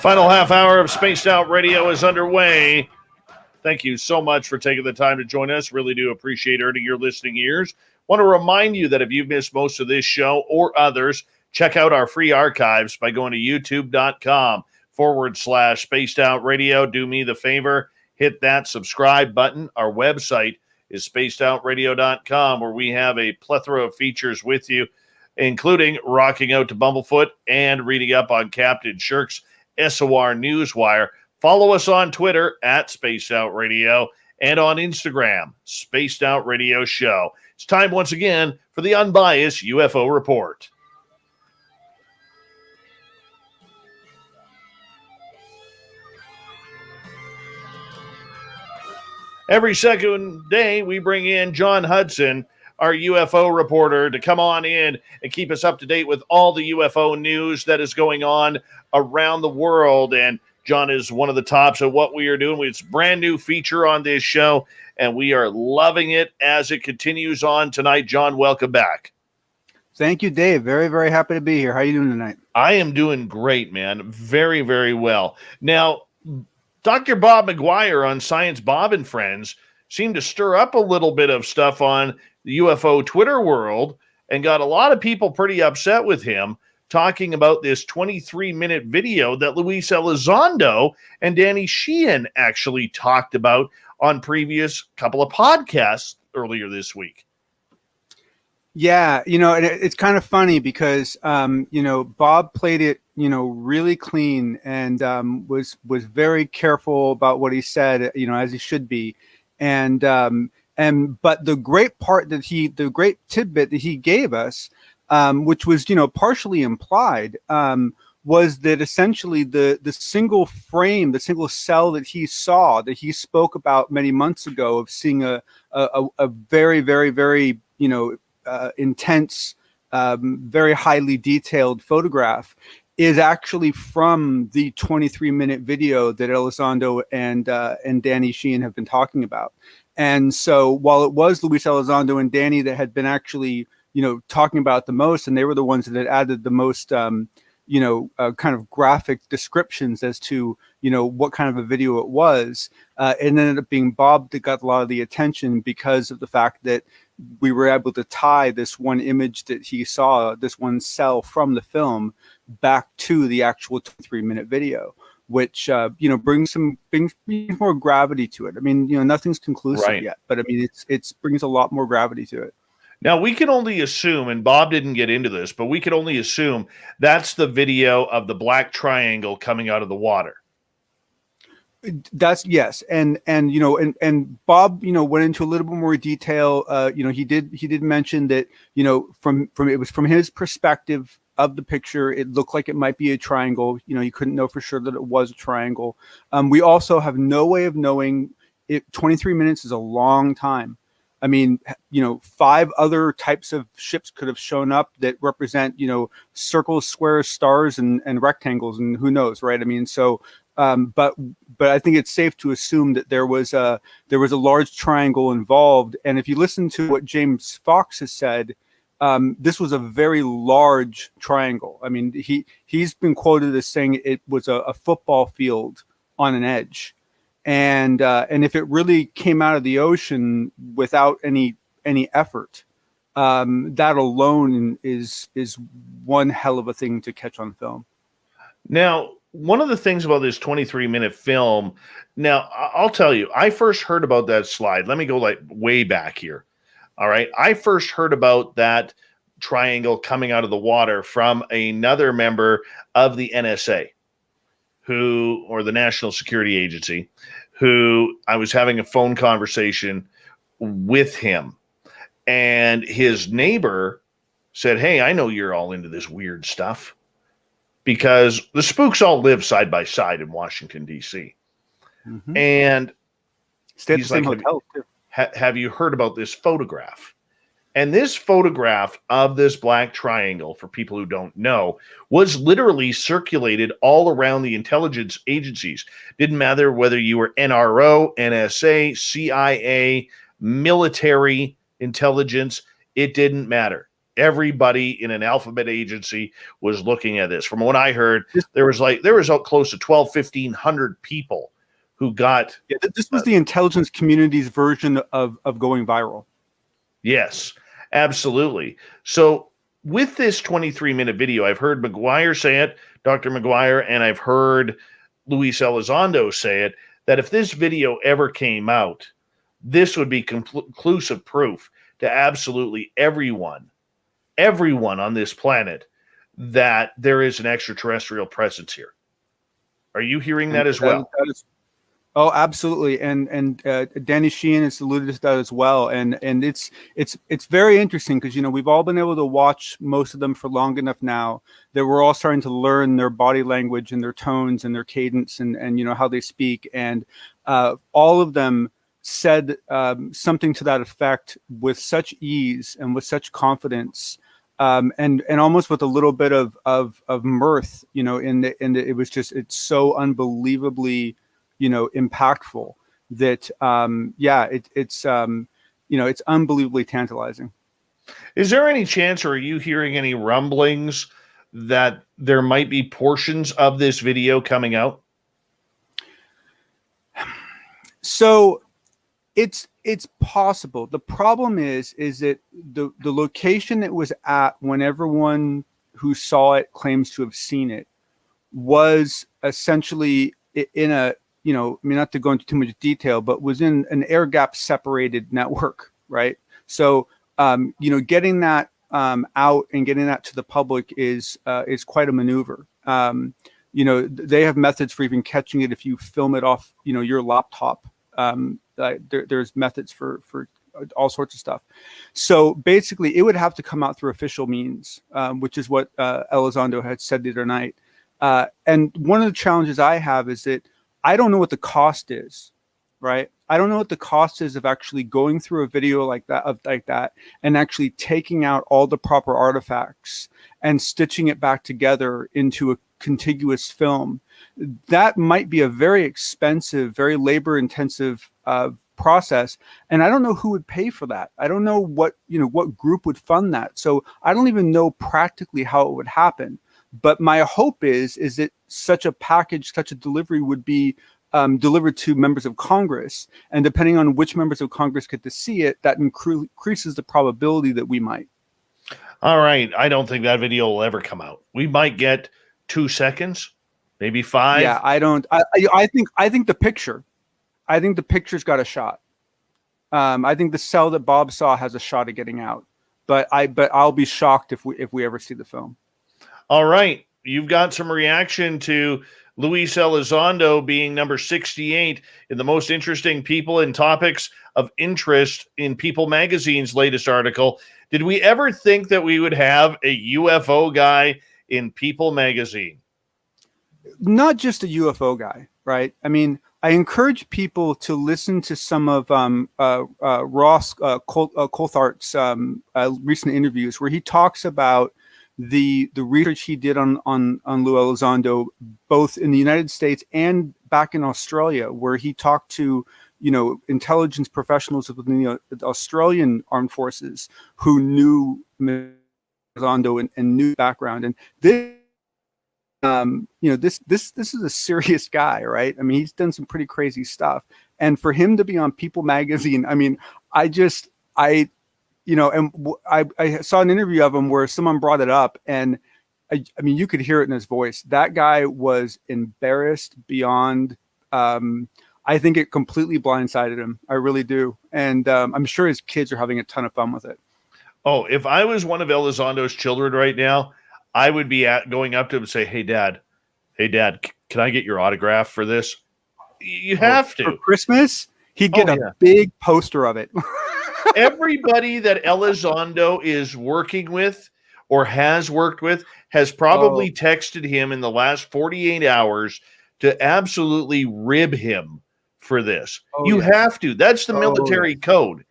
Final half hour of Spaced Out Radio is underway. Thank you so much for taking the time to join us. Really do appreciate earning your listening ears. Want to remind you that if you've missed most of this show or others, check out our free archives by going to youtube.com/Spaced Out Radio. Do me the favor, hit that subscribe button. Our website is spacedoutradio.com, where we have a plethora of features with you, including rocking out to Bumblefoot and reading up on Captain Shirk's SOR Newswire. Follow us on Twitter at Spaced Out Radio and on Instagram, Spaced Out Radio Show. It's time once again for the Unbiased UFO Report. Every second day, we bring in Jon Hudson, our UFO reporter, to come on in and keep us up to date with all the UFO news that is going on around the world. And Jon is one of the tops of what we are doing. It's a brand new feature on this show, and we are loving it as it continues on tonight. Jon, welcome back. Thank you, Dave. Very, very happy to be here. How are you doing tonight? I am doing great, man. Very, very well. Now, Dr. Bob McGuire on Science Bob and Friends seemed to stir up a little bit of stuff on the UFO Twitter world and got a lot of people pretty upset with him, talking about this 23-minute video that Luis Elizondo and Danny Sheehan actually talked about on previous couple of podcasts earlier this week. Yeah, and it's kind of funny because, Bob played it, really clean and was very careful about what he said, as he should be. But the great tidbit that he gave us, which was, partially implied, was that essentially the single frame, the single cell that he saw, that he spoke about many months ago, of seeing a very, very, very, intense, very highly detailed photograph, is actually from the 23-minute video that Elizondo and Danny Sheehan have been talking about. And so while it was Luis Elizondo and Danny that had been actually, talking about the most, and they were the ones that had added the most, kind of graphic descriptions as to, what kind of a video it was, it ended up being Bob that got a lot of the attention because of the fact that we were able to tie this one image that he saw, this one cell from the film, back to the actual 23-minute video, which, brings more gravity to it. I mean, nothing's conclusive yet, but I mean, it brings a lot more gravity to it. Now, we can only assume, and Bob didn't get into this, but we can only assume that's the video of the black triangle coming out of the water. That's yes, and Bob went into a little bit more detail. He did mention that from it was from his perspective of the picture, it looked like it might be a triangle. You couldn't know for sure that it was a triangle. We also have no way of knowing. 23 minutes is a long time. I mean, 5 other types of ships could have shown up that represent circles, squares, stars, and rectangles, and who knows, right? I mean, so. But I think it's safe to assume that there was a large triangle involved. And if you listen to what James Fox has said, this was a very large triangle. I mean, he's been quoted as saying it was a football field on an edge, and if it really came out of the ocean without any effort, that alone is one hell of a thing to catch on film. Now, one of the things about this 23-minute film, now I'll tell you, I first heard about that slide. Let me go way back here. All right. I first heard about that triangle coming out of the water from another member of the NSA, or the National Security Agency, who I was having a phone conversation with him. And his neighbor said, "Hey, I know you're all into this weird stuff." Because the spooks all live side by side in Washington, D.C. Mm-hmm. And he's like, have you heard about this photograph? And this photograph of this black triangle, for people who don't know, was literally circulated all around the intelligence agencies. Didn't matter whether you were NRO, NSA, CIA, military intelligence. It didn't matter. Everybody in an alphabet agency was looking at this. From what I heard, there was close to 1,200 people who got. Yeah, this was the intelligence community's version of going viral. Yes, absolutely. So with this 23-minute video, I've heard McGuire say it, Dr. McGuire, and I've heard Luis Elizondo say it, that if this video ever came out, this would be conclusive proof to absolutely everyone on this planet that there is an extraterrestrial presence here. Are you hearing that as well? Oh, absolutely. And Danny Sheehan has alluded to that as well. And it's very interesting because, we've all been able to watch most of them for long enough now that we're all starting to learn their body language and their tones and their cadence and how they speak. And all of them said something to that effect with such ease and with such confidence, and almost with a little bit of mirth, it's so unbelievably, impactful that it's unbelievably tantalizing. Is there any chance, or are you hearing any rumblings that there might be portions of this video coming out? So it's possible. The problem is that the location it was at when everyone who saw it claims to have seen it was essentially in a, not to go into too much detail, but was in an air gap separated network, right? So, getting that out and getting that to the public is quite a maneuver. They have methods for even catching it if you film it off, your laptop. There's methods for all sorts of stuff. So basically, it would have to come out through official means, which is what Elizondo had said the other night. And one of the challenges I have is that I don't know what the cost is, right? I don't know what the cost is of actually going through a video like that and actually taking out all the proper artifacts and stitching it back together into a contiguous film. That might be a very expensive, very labor-intensive process, and I don't know who would pay for that. I don't know what group would fund that. So I don't even know practically how it would happen. But my hope is that such a package, such a delivery would be delivered to members of Congress, and depending on which members of Congress get to see it, that increases the probability that we might. All right, I don't think that video will ever come out. We might get 2 seconds, maybe 5. Yeah, I don't. I think the picture. I think the picture's got a shot. I think the cell that Bob saw has a shot at getting out, but I'll be shocked if we ever see the film. All right, you've got some reaction to Luis Elizondo being number 68 in the most interesting people and topics of interest in People Magazine's latest article. Did we ever think that we would have a UFO guy in People Magazine? Not just a UFO guy, right? I mean, I encourage people to listen to some of Ross Coulthard's recent interviews where he talks about the research he did on Lou Elizondo, both in the United States and back in Australia, where he talked to intelligence professionals within the Australian armed forces who knew Elizondo and knew background. And this this is a serious guy, right? I mean, he's done some pretty crazy stuff, and for him to be on People Magazine, I mean, I saw an interview of him where someone brought it up, and I mean, you could hear it in his voice. That guy was embarrassed beyond. I think it completely blindsided him. I really do, and I'm sure his kids are having a ton of fun with it. Oh, if I was one of Elizondo's children right now, I would be going up to him and say, hey, Dad, can I get your autograph for this? You have to. For Christmas, he'd get a big poster of it. Everybody that Elizondo is working with or has worked with has probably texted him in the last 48 hours to absolutely rib him for this. You have to. That's the military code.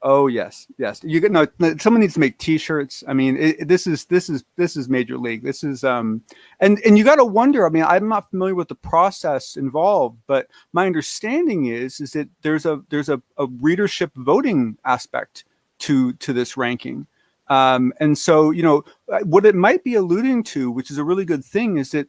Oh yes. Someone needs to make T-shirts. I mean, this is major league. This is and you got to wonder. I mean, I'm not familiar with the process involved, but my understanding is that there's a readership voting aspect to this ranking. And so, what it might be alluding to, which is a really good thing, is that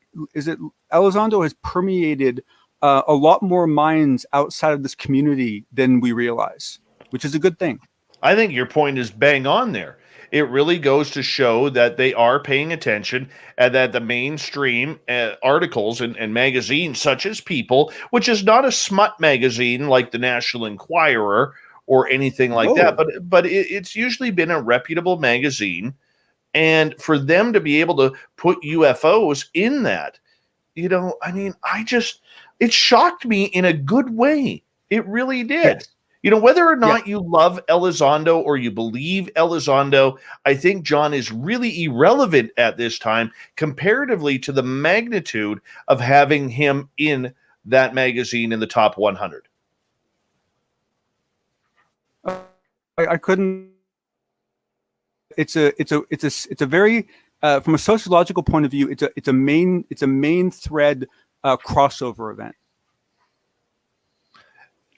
Elizondo has permeated a lot more minds outside of this community than we realize, which is a good thing. I think your point is bang on there. It really goes to show that they are paying attention and that the mainstream articles and magazines such as People, which is not a smut magazine like the National Enquirer or anything like that, but it's usually been a reputable magazine. And for them to be able to put UFOs in that, it shocked me in a good way. It really did. Yes. Whether or not you love Elizondo or you believe Elizondo, I think Jon is really irrelevant at this time comparatively to the magnitude of having him in that magazine in the top 100. I couldn't. It's a very from a sociological point of view, it's a main thread crossover event.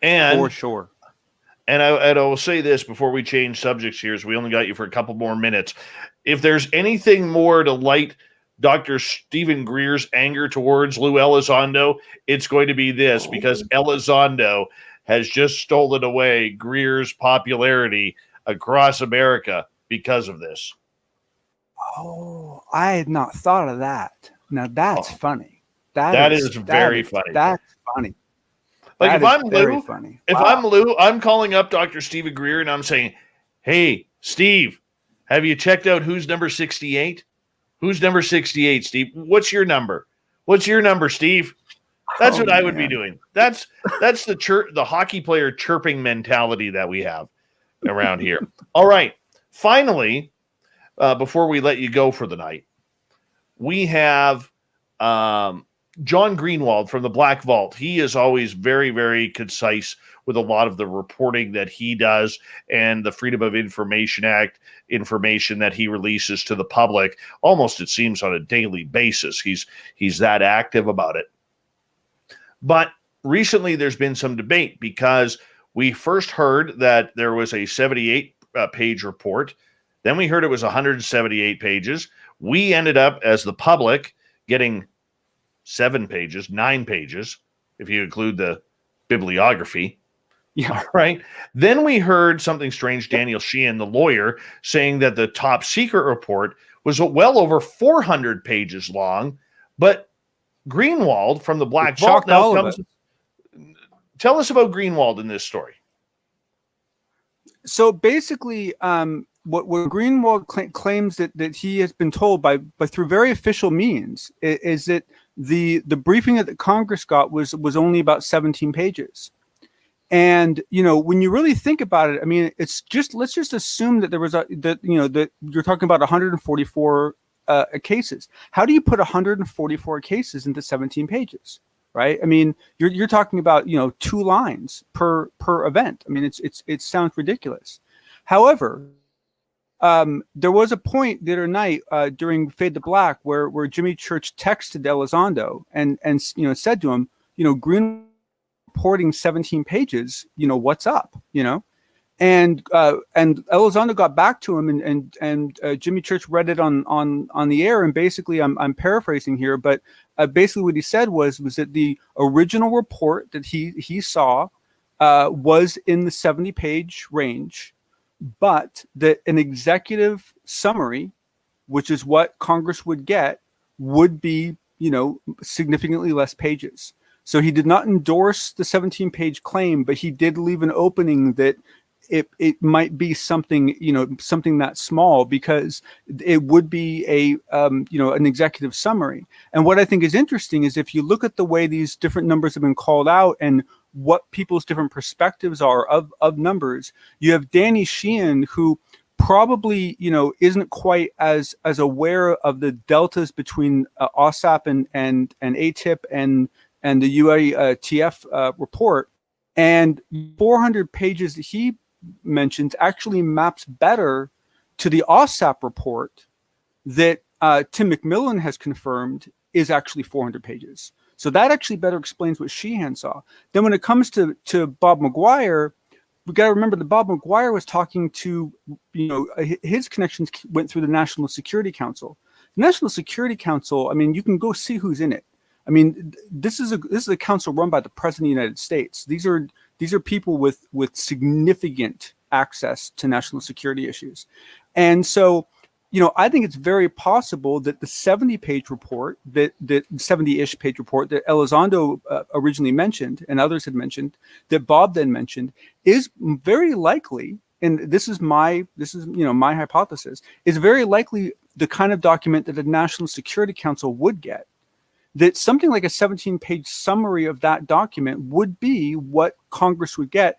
And for sure. And I will say this before we change subjects here, as we only got you for a couple more minutes. If there's anything more to light Dr. Stephen Greer's anger towards Lou Elizondo, it's going to be this, because Elizondo has just stolen away Greer's popularity across America because of this. Oh, I had not thought of that. Now that's funny. That is very funny. That's funny. Like if I'm Lou, funny. I'm Lou, I'm calling up Dr. Stephen Greer and I'm saying, "Hey, Steve, have you checked out who's number 68? Who's number 68, Steve? What's your number? What's your number, Steve?" That's what I would be doing. That's the hockey player chirping mentality that we have around here. All right. Finally, before we let you go for the night, we have John Greenwald from the Black Vault. He is always very, very concise with a lot of the reporting that he does and the Freedom of Information Act information that he releases to the public. Almost, it seems, on a daily basis. He's that active about it. But recently there's been some debate because we first heard that there was a 78-page report. Then we heard it was 178 pages. We ended up, as the public, getting 9 pages, if you include the bibliography. Yeah. All right. Then we heard something strange. Daniel Sheehan, the lawyer, saying that the top secret report was well over 400 pages long. But Greenwald from the Black Vault now comes. Tell us about Greenwald in this story. So basically, what Greenwald claims that he has been told by through very official means is that the briefing that Congress got was only about 17 pages. And when you really think about it, I mean, let's just assume that there was that you're talking about 144 cases. How do you put 144 cases into 17 pages? Right? I mean, you're talking about 2 lines per event. I mean, it sounds ridiculous. However, there was a point the other night during Fade to Black where Jimmy Church texted Elizondo and said to him, Green reporting 17 pages, what's up, and Elizondo got back to him and Jimmy Church read it on the air, and basically I'm paraphrasing here, but basically what he said was that the original report that he saw was in the 70-page range, but that an executive summary, which is what Congress would get, would be significantly less pages. So he did not endorse the 17-page claim, but he did leave an opening that it might be something that small, because it would be an executive summary. And what I think is interesting is if you look at the way these different numbers have been called out and what people's different perspectives are of numbers, you have Danny Sheehan, who probably isn't quite as aware of the deltas between OSAP and ATIP and the UATF report, and 400 pages that he mentions actually maps better to the OSAP report that Tim McMillan has confirmed is actually 400 pages. So that actually better explains what Sheehan saw. Then when it comes to Bob McGuire, we got to remember that Bob McGuire was talking to, his connections went through the National Security Council. The National Security Council, I mean, you can go see who's in it. I mean, this is a council run by the President of the United States. These are people with significant access to national security issues. And so, I think it's very possible that the 70-page report, that 70-ish page report that Elizondo originally mentioned and others had mentioned, that Bob then mentioned, is very likely, and this is my hypothesis, is very likely the kind of document that the National Security Council would get. That something like a 17-page summary of that document would be what Congress would get.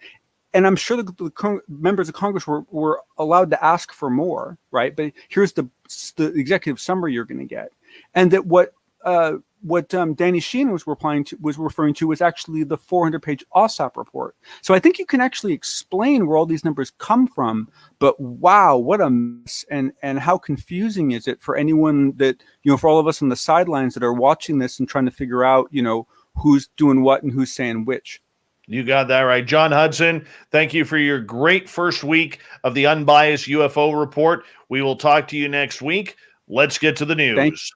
And I'm sure the members of Congress were allowed to ask for more, right? But here's the executive summary you're going to get. And that what Danny Sheehan was referring to was actually the 400-page OSAP report. So I think you can actually explain where all these numbers come from. But wow, what a mess, and how confusing is it for anyone that, for all of us on the sidelines that are watching this and trying to figure out, who's doing what and who's saying which. You got that right. Jon Hudson, thank you for your great first week of the Unbiased UFO Report. We will talk to you next week. Let's get to the news. Thanks.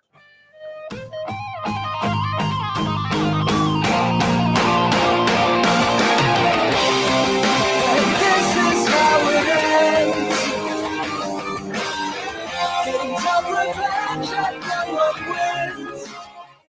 Revenge at number